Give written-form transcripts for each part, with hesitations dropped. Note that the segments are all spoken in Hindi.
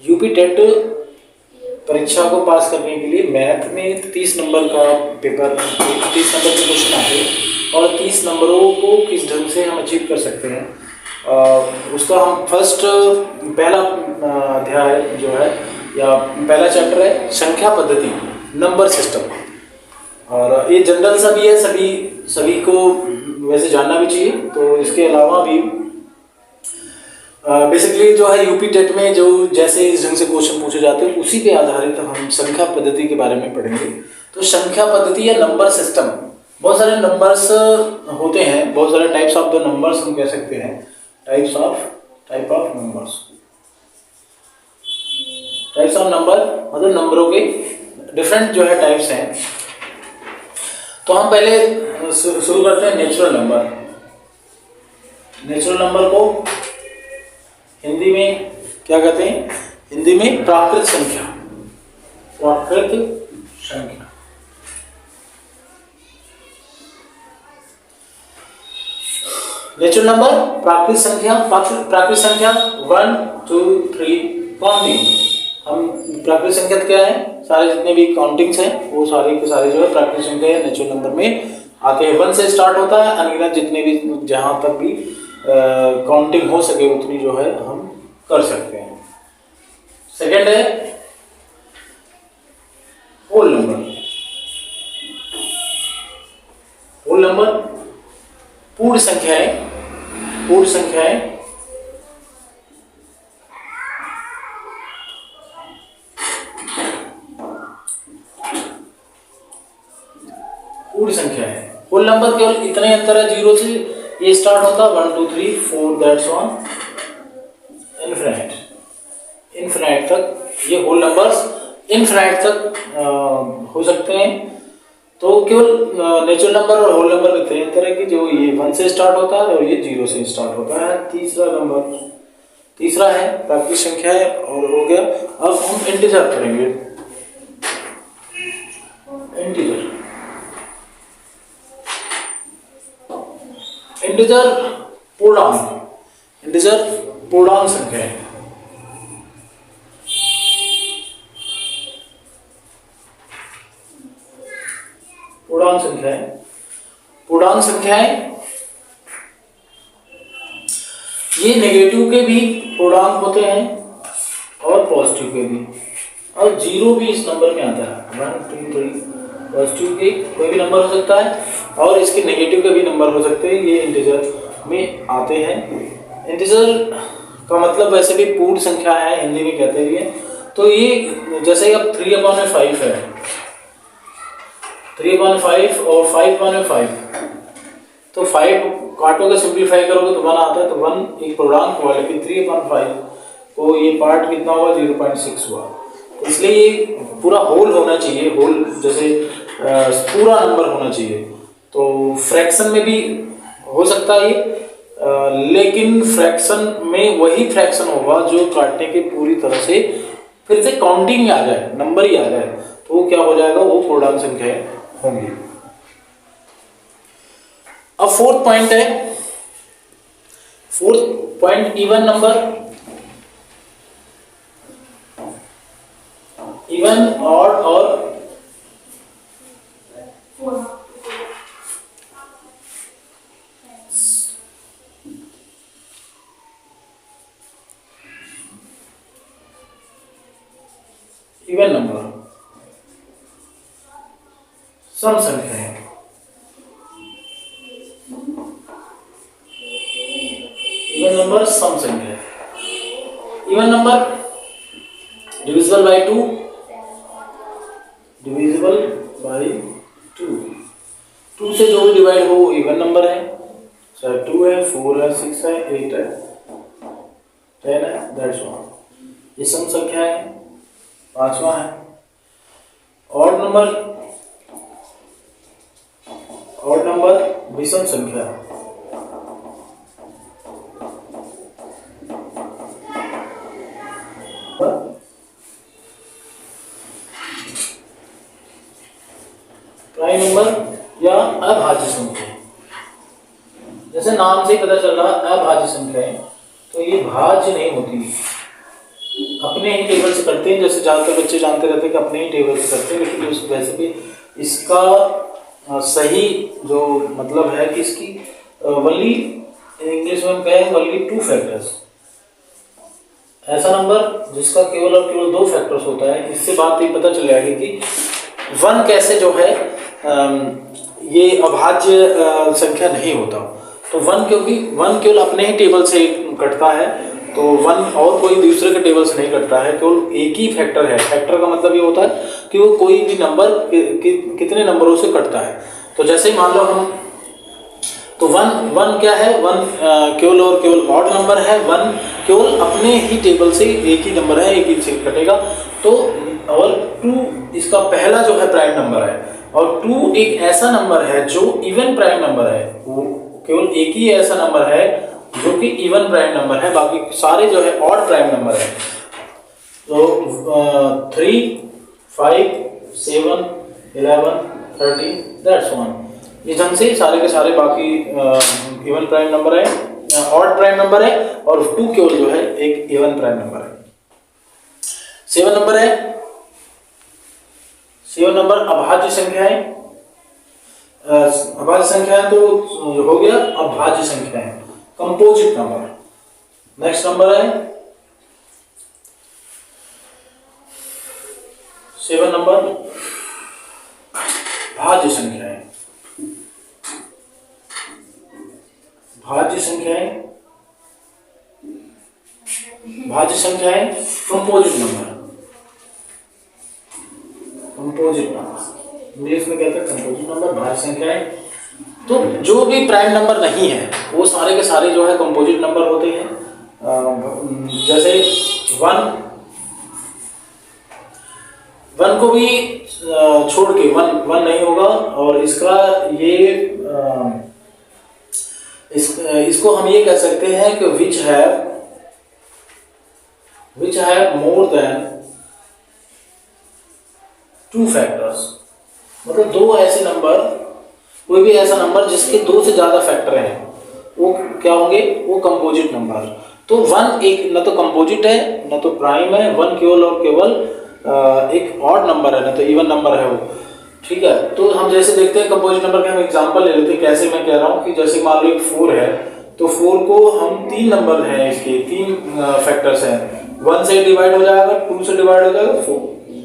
यूपी टेट परीक्षा को पास करने के लिए मैथ में 30 नंबर का पेपर, 30 नंबर के क्वेश्चन आते हैं और 30 नंबरों को किस ढंग से हम अचीव कर सकते हैं, उसका हम फर्स्ट पहला अध्याय जो है या पहला चैप्टर है संख्या पद्धति, नंबर सिस्टम। और ये जनरल सा भी है, सभी को वैसे जानना भी चाहिए। तो इसके अलावा भी बेसिकली जो है यूपी टेट में जो जैसे इस ढंग से क्वेश्चन पूछे जाते हैं उसी पे आधारित हम संख्या पद्धति के बारे में पढ़ेंगे। तो संख्या पद्धति या नंबर सिस्टम, बहुत सारे नंबर्स होते हैं, बहुत सारे टाइप्स ऑफ द नंबर्स हम कह सकते हैं, टाइप ऑफ नंबर मतलब नंबरों के डिफरेंट जो है टाइप्स हैं। तो हम पहले शुरू करते हैं नेचुरल नंबर। नेचुरल नंबर को हिंदी में क्या कहते हैं? हिंदी में प्राकृत संख्या। नेचुरल नंबर, प्राकृत संख्या 1 2 3 काउंटिंग। हम प्राकृत संख्या क्या है? सारे जितने भी काउंटिंग्स हैं वो सारे के सारे जो है प्राकृत संख्या नेचुरल नंबर में आते हैं। 1 से स्टार्ट होता है, अनगिनत जितने भी जहां तक भी काउंटिंग हो सके उतनी जो है हम कर सकते हैं। सेकंड है होल नंबर। होल नंबर पूर्ण संख्याएं, पूर्ण संख्या है। होल नंबर केवल इतने अंतर है 0 से, ये स्टार्ट होता है 1 2 3 4 दैट्स ऑन इनफिनाइट तक। ये होल नंबर्स इनफिनाइट तक हो सकते हैं। तो केवल नेचुरल नंबर और होल नंबर में इतने अंतर है कि जो ये 1 से स्टार्ट होता है और ये 0 से स्टार्ट होता है। तीसरा है प्राकृत संख्या है और हो गया। अब हम इंटीजर करेंगे। इंटीजर पूर्णांक संख्या है। पूर्णांक संख्याएं ये नेगेटिव के भी पूर्णांक होते हैं और पॉजिटिव के भी, और 0 भी इस नंबर में आता है। 1 2 3 पॉजिटिव के कोई भी नंबर हो सकता है और इसके नेगेटिव के भी नंबर हो सकते हैं, ये इंटीजर में आते हैं। इंटीजर का मतलब वैसे भी पूर्ण संख्या है, हिंदी में कहते हैं। तो ये जैसे अब 3/5 है, 3/5 और 5/5, तो 5 काटोगे सिंप्लीफाई करोगे तो 1 आता है। तो 1 एक पूर्णांक हुआ, लेकिन 3/5 को ये पार्ट कितना हुआ? 0.6 हुआ। इसलिए ये पूरा होल होना चाहिए, होल जैसे पूरा नंबर होना चाहिए। तो फ्रैक्शन में भी हो सकता है ये, लेकिन फ्रैक्शन में वही फ्रैक्शन होगा जो काटने के पूरी तरह से फिर से काउंटिंग आ जाए, नंबर ही आ जाए, तो वो क्या हो जाएगा? वो पूर्णांक संख्या होंगी। अब फोर्थ पॉइंट है, fourth point even number, even और इवन नंबर सम संख्या है। इवन नंबर सम संख्या है। Even number divisible by 2, divisible by 2, 2 से जो भी डिवाइड हो वो इवन नंबर है, चाहे 2 है 4 है 6 है 8 है 10 है, दैट्स ऑल। ये सम संख्या है। 5वां है ऑड नंबर विषम संख्या। प्राइम नंबर या अभाज्य संख्या, जैसे नाम से पता चल रहा है अभाज्य संख्या है, तो ये भाज्य नहीं होती, अपने ही टेबल से करते हैं, जैसे ज़्यादातर बच्चे जानते रहते हैं कि अपने ही टेबल से करते हैं, लेकिन उस वैसे भी इसका सही जो मतलब है कि इसकी वनली इंग्लिश में हम कहें वनली 2 फैक्टर्स, ऐसा नंबर जिसका केवल और केवल 2 फैक्टर्स होता है। इससे बात ये पता चल जाएगी कि 1 कैसे जो है ये अभाज्य संख्या नहीं होता। तो 1 क्योंकि 1 केवल अपने ही टेबल से कटता है, तो 1 और कोई दूसरे के टेबल से नहीं कटता है, केवल एक ही फैक्टर है। फैक्टर का मतलब ये होता है कि वो कोई भी नंबर कितने नंबरों से कटता है। तो जैसे ही मान लो हम, तो 1 क्या है, 1 केवल और केवल ऑड नंबर है, 1 केवल अपने ही टेबल से एक ही नंबर है, एक ही से कटेगा। तो और 2 इसका पहला जो है प्राइम नंबर है, और 2 एक ऐसा नंबर है जो इवन प्राइम नंबर है, वो केवल एक ही ऐसा नंबर है जो कि इवन प्राइम नंबर है, बाकी सारे जो है ऑड प्राइम नंबर है। तो 3, 5, 7, 11, 13 दैट्स 1, इस ढंग से सारे के सारे बाकी इवन प्राइम नंबर है, ऑड प्राइम नंबर है, और 2 केवल जो है एक इवन प्राइम नंबर है। 7 नंबर है, 7 नंबर अभाज्य संख्याएं। अभाज्य संख्याएं तो हो गया, अभाज्य संख्याएं कंपोजिट नंबर। नेक्स्ट नंबर है 7 नंबर भाज्य संख्याएं। भाज्य संख्याएं, भाज्य संख्याएं composite number. Composite number English में कहते हैं कंपोजिट नंबर, भाज्य संख्याएं। तो जो भी प्राइम नंबर नहीं है वो सारे के सारे जो है कंपोजिट नंबर होते हैं। जैसे 1 को भी छोड़ के 1 नहीं होगा, और इसका ये इसको हम ये कह सकते हैं कि which have more than 2 factors. मतलब 2 ऐसे नंबर, कोई भी ऐसा नंबर जिसके 2 से ज्यादा फैक्टर हैं, वो क्या होंगे, वो कंपोजिट नंबर। तो 1 एक न तो कंपोजिट है न तो प्राइम है, 1 केवल और केवल एक ऑड नंबर है, ना तो इवन नंबर है वो। ठीक है, तो हम जैसे देखते हैं कंपोजिट नंबर के हम एग्जांपल ले लेते हैं। कैसे मैं कह रहा हूँ कि जैसे मान लो एक 4 है, तो 4 को हम 3 नंबर हैं, इसके 3 फैक्टर्स हैं। 1 से डिवाइड हो जाएगा, 2 से डिवाइड हो जाएगा, 4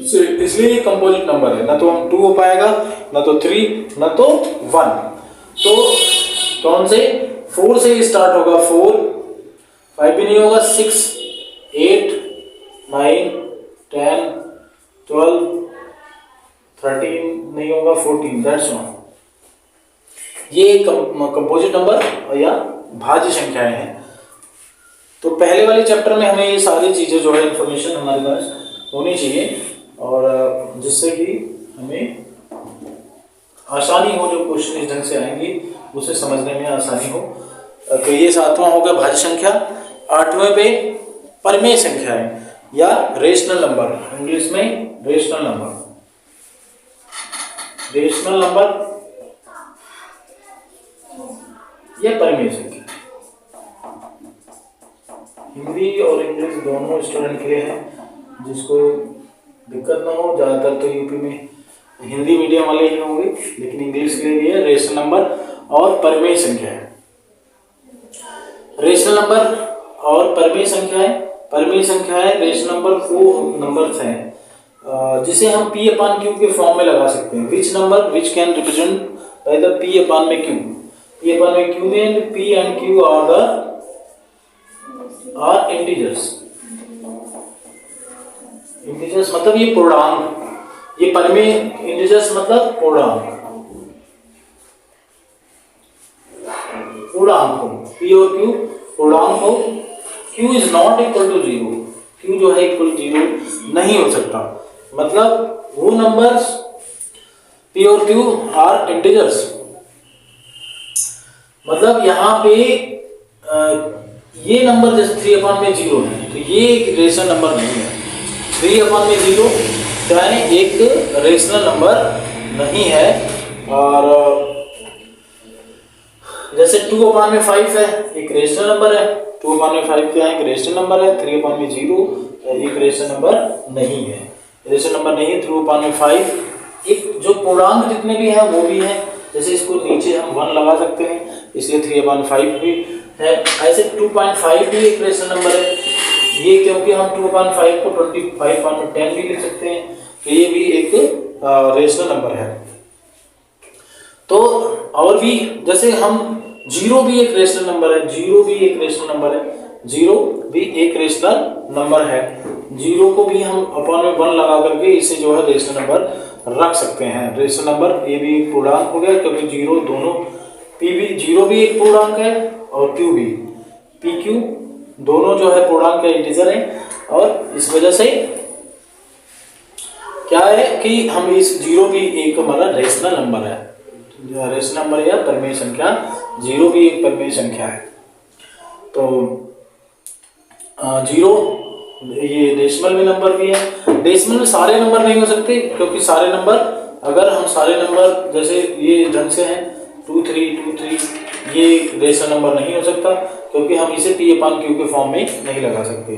से, इसलिए ये कंपोजिट नंबर है। ना तो हम 2 हो पाएगा, ना तो 3, ना तो 1। तो कौन से 4 से स्टार्ट होगा, 4, 5 भी नहीं होगा, 6, 8, 9, 10, 12, 13 नहीं होगा, 14, दैट्स वन। ये कंपोजिट नंबर या भाज्य संख्याएं हैं। तो पहले वाले चैप्टर में हमें ये सारी चीजें जो है इंफॉर्मेशन हमारे पास होनी चाहिए, और जिससे कि हमें आसानी हो, जो क्वेश्चन इस ढंग से आएंगे उसे समझने में आसानी हो। तो ये 7वां हो गया भाज्य संख्या। 8वें पे परमेय संख्याएं या रेशनल नंबर, इंग्लिश में रेशनल नंबर। रेशनल नंबर या परमेय संख्या, हिंदी और इंग्लिश दोनों स्टूडेंट के लिए है, जिसको दिक्कत ना हो। ज़्यादातर तो यूपी में हिंदी मीडियम वाले ही होंगे, लेकिन इंग्लिश के लिए भी है रेशनल नंबर और परमेय संख्या है। रेशनल नंबर और परमेय संख्याएं। परमेय संख्याएं रेशनल नंबर वो नंबर्स हैं जिसे हम P/Q के फॉर्म में लगा सकते हैं। Which number which can represent by the P/Q। P/Q में P and Q are integers. Integers मतलब ये पूर्णांक, ये परमेय इंटीजर्स मतलब पूर्णांक। पूर्णांक हो, P और Q पूर्णांक हो। Q is not equal to 0, Q जो है इक्वल 0 नहीं हो सकता। मतलब वो नंबर्स P और Q आर इंटीजर्स। मतलब यहाँ पे ये नंबर जैसे 3/0 है, तो ये एक रेशनल नंबर नहीं है। 3/0 क्या है, एक रेशनल नंबर नहीं है। और जैसे 2/5 है, एक रेशनल नंबर है। 2/5 क्या है, एक रेशनल नंबर है। 3/0 एक रेशनल नंबर नहीं है, रेशनल नंबर नहीं है। 3/5 एक जो पूर्णांक जितने भी हैं वो भी हैं, जैसे इसको नीचे हम 1 लगा सकते हैं, इसलिए 3/5 भी है। ऐसे 2.5 भी एक रेशनल नंबर है, ये क्योंकि हम 2/5 को 25/10 भी लिख सकते हैं, तो ये भी एक रेशनल नंबर है। तो और भी जैसे हम 0 भी एक रेशनल नंबर है, 0 भी एक रेशनल नंबर है, 0 भी एक रेशनल नंबर है। 0 को भी हम अपॉन में 1 लगा करके इसे जो है रेशनल नंबर रख सकते हैं। रेशनल नंबर ये भी एक पूर्णांक हो गया, क्योंकि 0 दोनों p भी 0 भी एक पूर्णांक है और q भी, pq दोनों जो है पूर्णांक का इंटीजर है, और इस वजह से क्या है कि हम इस 0 भी एक हमारा रेशनल नंबर है, रेशनल नंबर या परिमेय संख्या, 0 भी एक परिमेय संख्या है। तो 0 ये डेसिमल में नंबर भी है। डेसिमल में सारे नंबर नहीं हो सकते, क्योंकि सारे नंबर अगर हम सारे नंबर जैसे ये ढंग से हैं 2 3 2 3, ये रेशनल नंबर नहीं हो सकता, क्योंकि हम इसे p/q के फॉर्म में नहीं लगा सकते।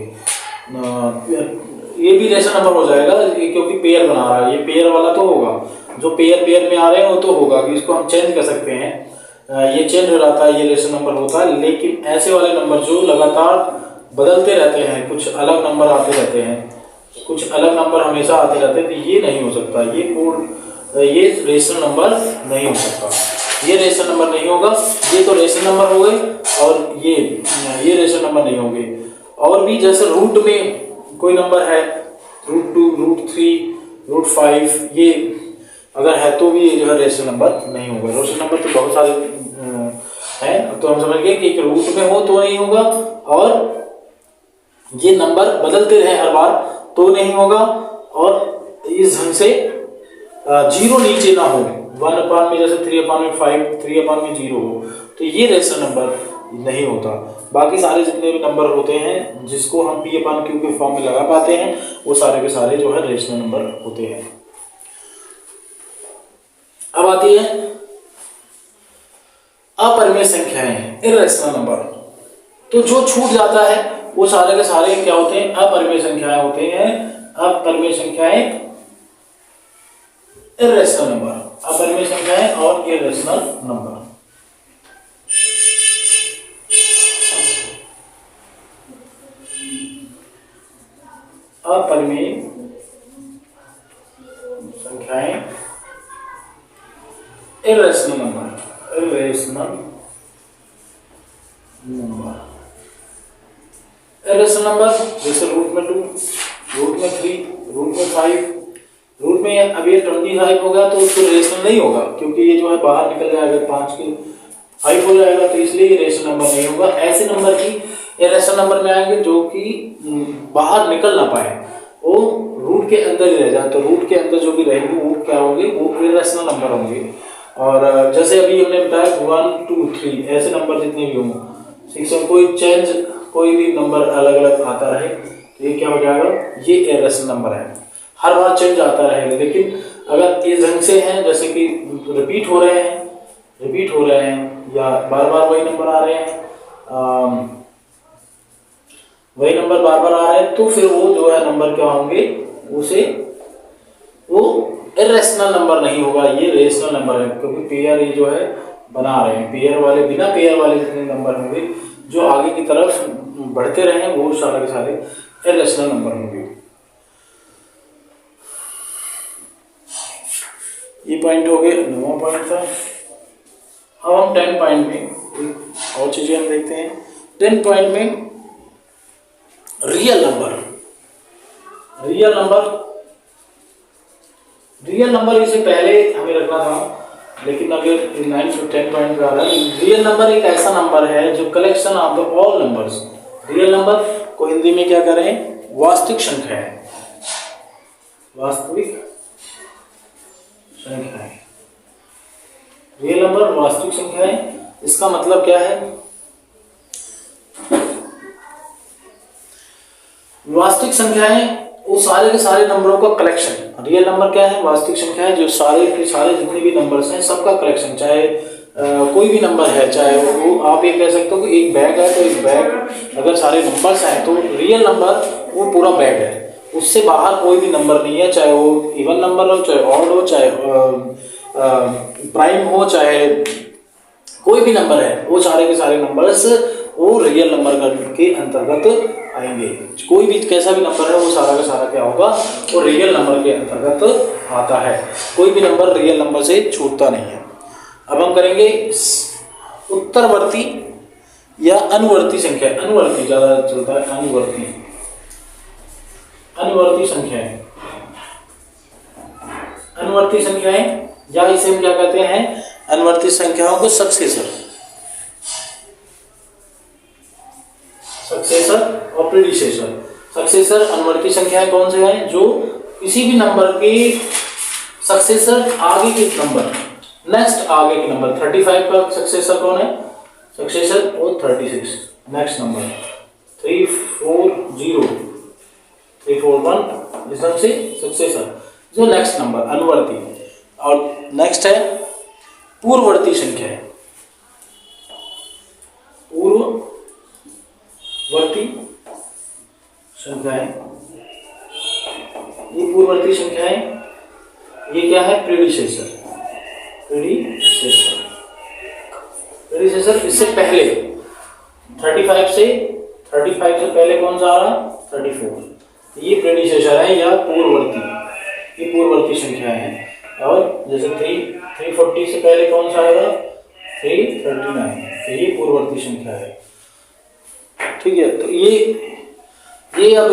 ये भी रेशनल नंबर हो जाएगा क्योंकि पेयर बना रहा है, ये पेयर वाला तो होगा, जो पेयर में आ रहे हैं वो तो होगा कि इसको हम चेंज कर सकते हैं, ये चेंज हो जाता है, ये रेशनल नंबर होता है। लेकिन ऐसे वाले नंबर जो लगातार बदलते रहते हैं, कुछ अलग नंबर आते रहते हैं, कुछ अलग नंबर हमेशा आते रहते हैं, तो ये नहीं हो सकता, ये रेशनल नंबर नहीं हो सकता, ये रेशनल नंबर नहीं होगा। ये तो रेशनल नंबर हो गए, और ये रेशनल नंबर नहीं होंगे। और भी जैसे रूट में कोई नंबर है, √2 √3 √5, ये अगर है तो भी जो है रेशनल नंबर नहीं होगा। रेशनल नंबर तो बहुत सारे हैं, तो हम समझ गए कि एक रूट में हो तो नहीं होगा, और ये नंबर बदलते रहे हर बार तो नहीं होगा, और इस ढंग से 0 नीचे ना हो, 1 में जैसे 3/5 3/0 हो, तो ये रेशनल नंबर नहीं होता। बाकी सारे जितने भी नंबर होते हैं जिसको हम p/q के फॉर्म में लगा पाते हैं, वो सारे के सारे जो है रेशनल नंबर होते हैं। अब आती है अपरिमेय संख्याएं, इर्रेशनल नंबर। तो जो छूट जाता है वो सारे के सारे क्या होते हैं, अपरिमेय संख्याएं होते हैं। अपरिमेय संख्याएं, इर्रेशनल नंबर, अपरिमेय संख्याएं और इर्रेशनल नंबर। अपरिमेय संख्याएं, irrational number, irrational number. Irrational number जैसे रूट में 2, रूट में 3, रूट में 5, रूट में अब ये 25 हो गया तो उसको रेशनल नहीं होगा, क्योंकि ये जो है बाहर निकल जाएगा, 5 के 5 हो जाएगा, तो इसलिए रेशनल नंबर नहीं होगा। ऐसे नंबर की इर्रेशनल नंबर में आएंगे जो कि बाहर निकल ना पाए, वो रूट के अंदर ही रह जाए, तो रूट के अंदर जो भी रहेंगे वो क्या होंगे, वो इर्रेशनल नंबर होंगे। और जैसे अभी हमने बताया 1 2 3 ऐसे नंबर जितने भी होंगे, 6 कोई चेंज, कोई भी नंबर अलग अलग आता रहे, तो ये क्या हो जाएगा, ये इर्रेशनल नंबर है, हर बार चेंज आता रहेगा। लेकिन अगर इस ढंग से हैं जैसे कि रिपीट हो रहे हैं या बार बार वही नंबर आ रहे हैं, वही नंबर बार बार आ रहे हैं, तो फिर वो जो है नंबर क्या होंगे, उसे वो इर्रेशनल नंबर नहीं होगा, ये रेशनल नंबर है, क्योंकि पेयर ये जो है बना रहे हैं। पेयर वाले, बिना पेयर वाले जितने नंबर होंगे जो आगे की तरफ बढ़ते रहे, वो सारे के सारे इर्रेशनल नंबर होंगे। ये पॉइंट हो गए, 9वां पॉइंट था। अब हम 10 पॉइंट में और चीजें हम देखते हैं। 10 पॉइंट में रियल नंबर, रियल नंबर इससे पहले हमें रखना था, लेकिन अगर 9 से 10 पॉइंट पे आ रहा है। रियल नंबर एक ऐसा नंबर है जो collection of the all numbers, real number को हिंदी में क्या करें, वास्तविक संख्या है, वास्तविक संख्या है। रियल नंबर वास्तविक संख्या है, इसका मतलब क्या है, वास्तविक संख्याएं वो सारे के सारे नंबरों का कलेक्शन। रियल नंबर क्या है, वास्तविक संख्या है, जो सारे के सारे जितने भी नंबर्स हैं सबका कलेक्शन। चाहे कोई भी नंबर है, चाहे वो आप ये कह सकते हो कि एक बैग है, तो एक बैग अगर सारे नंबर्स हैं, तो रियल नंबर वो पूरा बेड है, उससे बाहर कोई भी नंबर नहीं है, चाहे वो इवन नंबर हो, चाहे ऑड हो, चाहे प्राइम हो, चाहे कोई भी नंबर है, वो सारे के सारे नंबर्स वो रियल नंबर के अंतर्गत आएंगे। कोई भी कैसा भी नंबर है वो सारा का सारा क्या होगा, वो रियल नंबर के अंतर्गत आता है। कोई भी नंबर रियल नंबर से छूटता नहीं है। अब हम करेंगे उत्तरवर्ती या अनुवर्ती संख्या। अनुवर्ती ज्यादा चलता है, अनुवर्ती संख्याएं। अनुवर्ती संख्याएं या इसे हम क्या कहते हैं, अनुवर्ती संख्याओं को सक्सेसर और प्रीडिसेसर। सक्सेसर अनुवर्ती संख्याएं कौन से हैं, जो किसी भी नंबर के सक्सेसर आगे के नंबर, नेक्स्ट आगे के नंबर। 35 का सक्सेसर कौन है, सक्सेसर और 36 नेक्स्ट नंबर 340 341 इस ढंग से सक्सेसर जो नेक्स्ट नंबर अनुवर्ती। और नेक्स्ट है पूर्ववर्ती संख्या। पूर्ववर्ती संख्याएं, ये पूर्ववर्ती संख्याएं, ये क्या है, प्रीडिसेसर। प्रीडिसेसर इससे पहले 35 से पहले कौन सा आ रहा है, 34, ये प्रीडिसेसर है या पूर्ववर्ती, ये पूर्ववर्ती संख्याएं हैं। और जैसे 340 से पहले कौन सा आएगा, 339, तो ये पूर्ववर्ती संख्या है। ठीक है, तो ये अब